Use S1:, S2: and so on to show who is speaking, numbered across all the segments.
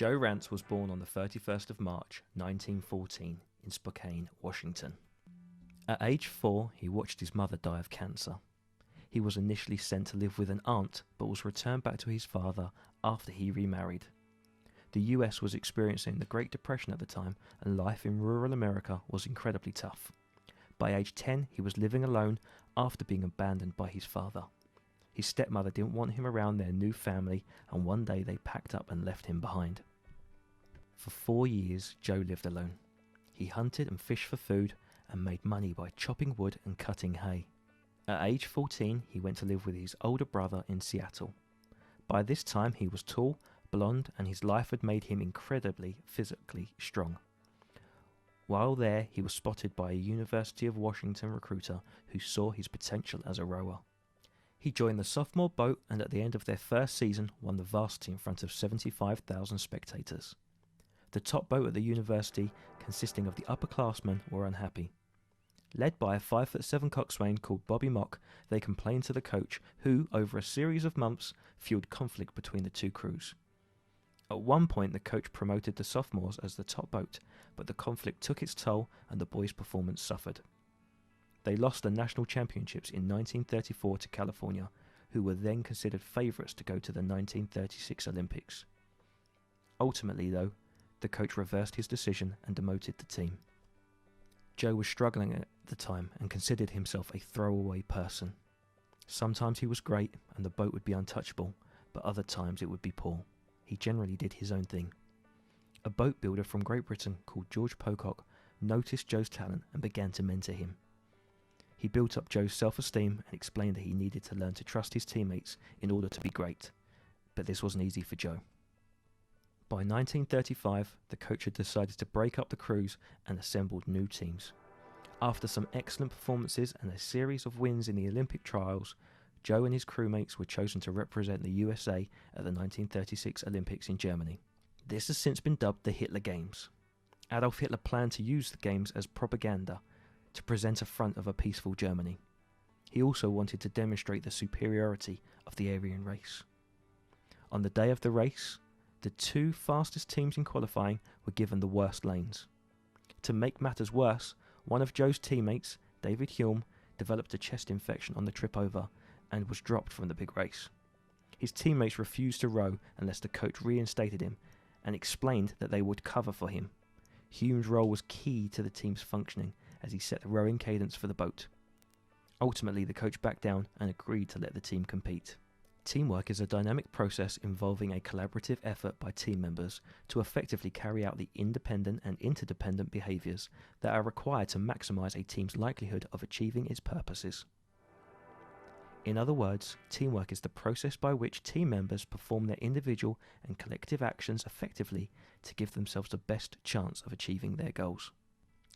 S1: Joe Rantz was born on the 31st of March 1914 in Spokane, Washington. At age 4, he watched his mother die of cancer. He was initially sent to live with an aunt, but was returned back to his father after he remarried. The US was experiencing the Great Depression at the time, and life in rural America was incredibly tough. By age 10, he was living alone after being abandoned by his father. His stepmother didn't want him around their new family, and one day they packed up and left him behind. For 4 years, Joe lived alone. He hunted and fished for food and made money by chopping wood and cutting hay. At age 14, he went to live with his older brother in Seattle. By this time, he was tall, blonde, and his life had made him incredibly physically strong. While there, he was spotted by a University of Washington recruiter who saw his potential as a rower. He joined the sophomore boat and at the end of their first season won the varsity in front of 75,000 spectators. The top boat at the university, consisting of the upperclassmen, were unhappy. Led by a 5'7" coxswain called Bobby Mock, they complained to the coach who, over a series of months, fueled conflict between the two crews. At one point the coach promoted the sophomores as the top boat, but the conflict took its toll and the boys' performance suffered. They lost the national championships in 1934 to California, who were then considered favourites to go to the 1936 Olympics. Ultimately, though, the coach reversed his decision and demoted the team. Joe was struggling at the time and considered himself a throwaway person. Sometimes he was great and the boat would be untouchable, but other times it would be poor. He generally did his own thing. A boat builder from Great Britain called George Pocock noticed Joe's talent and began to mentor him. He built up Joe's self-esteem and explained that he needed to learn to trust his teammates in order to be great, but this wasn't easy for Joe. By 1935, the coach had decided to break up the crews and assembled new teams. After some excellent performances and a series of wins in the Olympic trials, Joe and his crewmates were chosen to represent the USA at the 1936 Olympics in Germany. This has since been dubbed the Hitler Games. Adolf Hitler planned to use the games as propaganda to present a front of a peaceful Germany. He also wanted to demonstrate the superiority of the Aryan race. On the day of the race, the two fastest teams in qualifying were given the worst lanes. To make matters worse, one of Joe's teammates, David Hulme, developed a chest infection on the trip over and was dropped from the big race. His teammates refused to row unless the coach reinstated him and explained that they would cover for him. Hulme's role was key to the team's functioning as he set the rowing cadence for the boat. Ultimately, the coach backed down and agreed to let the team compete. Teamwork is a dynamic process involving a collaborative effort by team members to effectively carry out the independent and interdependent behaviours that are required to maximise a team's likelihood of achieving its purposes. In other words, teamwork is the process by which team members perform their individual and collective actions effectively to give themselves the best chance of achieving their goals.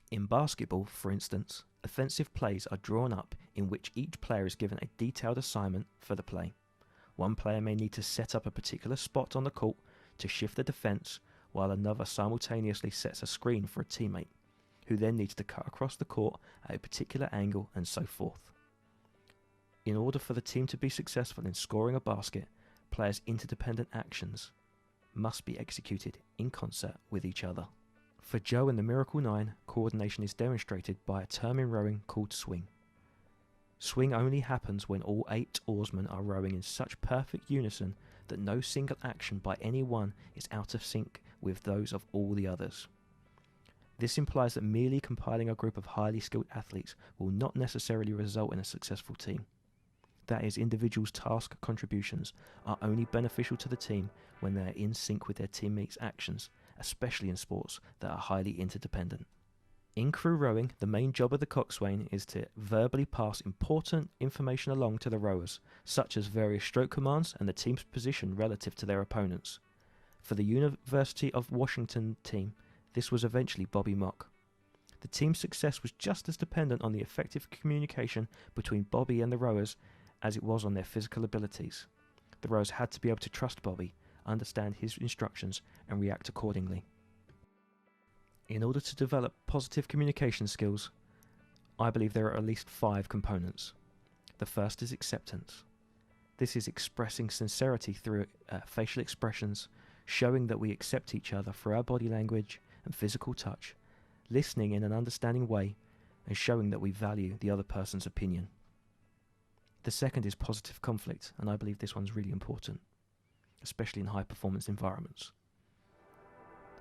S1: In basketball, for instance, offensive plays are drawn up in which each player is given a detailed assignment for the play. One player may need to set up a particular spot on the court to shift the defence, while another simultaneously sets a screen for a teammate, who then needs to cut across the court at a particular angle and so forth. In order for the team to be successful in scoring a basket, players' interdependent actions must be executed in concert with each other. For Joe and the Miracle 9, coordination is demonstrated by a term in rowing called swing. Swing only happens when all 8 oarsmen are rowing in such perfect unison that no single action by any one is out of sync with those of all the others. This implies that merely compiling a group of highly skilled athletes will not necessarily result in a successful team. That is, individuals' task contributions are only beneficial to the team when they are in sync with their teammates' actions, especially in sports that are highly interdependent. In crew rowing, the main job of the coxswain is to verbally pass important information along to the rowers, such as various stroke commands and the team's position relative to their opponents. For the University of Washington team, this was eventually Bobby Mock. The team's success was just as dependent on the effective communication between Bobby and the rowers as it was on their physical abilities. The rowers had to be able to trust Bobby, understand his instructions, and react accordingly. In order to develop positive communication skills, I believe there are at least 5 components. The first is acceptance. This is expressing sincerity through facial expressions, showing that we accept each other through our body language and physical touch, listening in an understanding way, and showing that we value the other person's opinion. The second is positive conflict, and I believe this one's really important, especially in high-performance environments.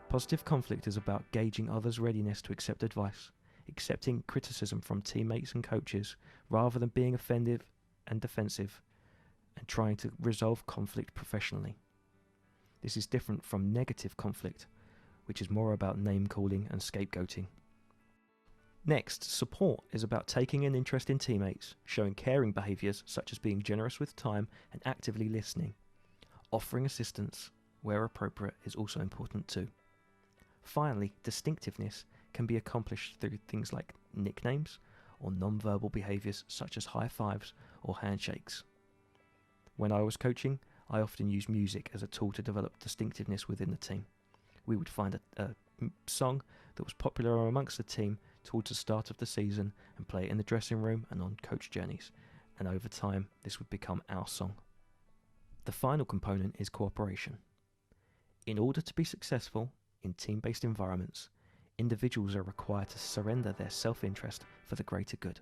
S1: Positive conflict is about gauging others' readiness to accept advice, accepting criticism from teammates and coaches, rather than being offensive and defensive, and trying to resolve conflict professionally. This is different from negative conflict, which is more about name-calling and scapegoating. Next, support is about taking an interest in teammates, showing caring behaviours such as being generous with time and actively listening. Offering assistance, where appropriate, is also important too. Finally, distinctiveness can be accomplished through things like nicknames or non-verbal behaviours such as high fives or handshakes. When I was coaching, I often used music as a tool to develop distinctiveness within the team. We would find a song that was popular amongst the team towards the start of the season and play it in the dressing room and on coach journeys, and over time this would become our song. The final component is cooperation. In order to be successful in team-based environments, individuals are required to surrender their self-interest for the greater good,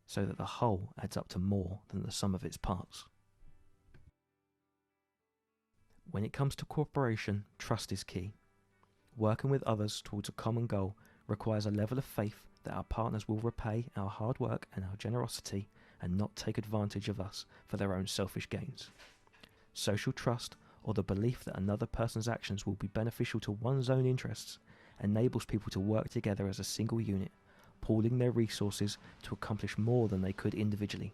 S1: so that the whole adds up to more than the sum of its parts. When it comes to cooperation, trust is key. Working with others towards a common goal requires a level of faith that our partners will repay our hard work and our generosity and not take advantage of us for their own selfish gains. Social trust, or the belief that another person's actions will be beneficial to one's own interests, enables people to work together as a single unit, pooling their resources to accomplish more than they could individually.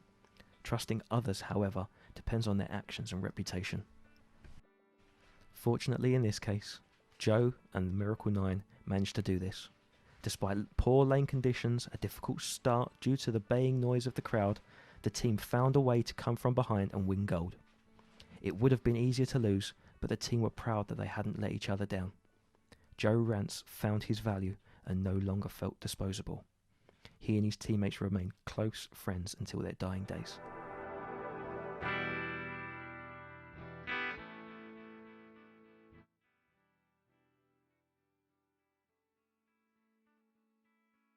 S1: Trusting others, however, depends on their actions and reputation. Fortunately in this case, Joe and the Miracle 9 managed to do this. Despite poor lane conditions, a difficult start due to the baying noise of the crowd, the team found a way to come from behind and win gold. It would have been easier to lose, but the team were proud that they hadn't let each other down. Joe Rantz found his value and no longer felt disposable. He and his teammates remained close friends until their dying days.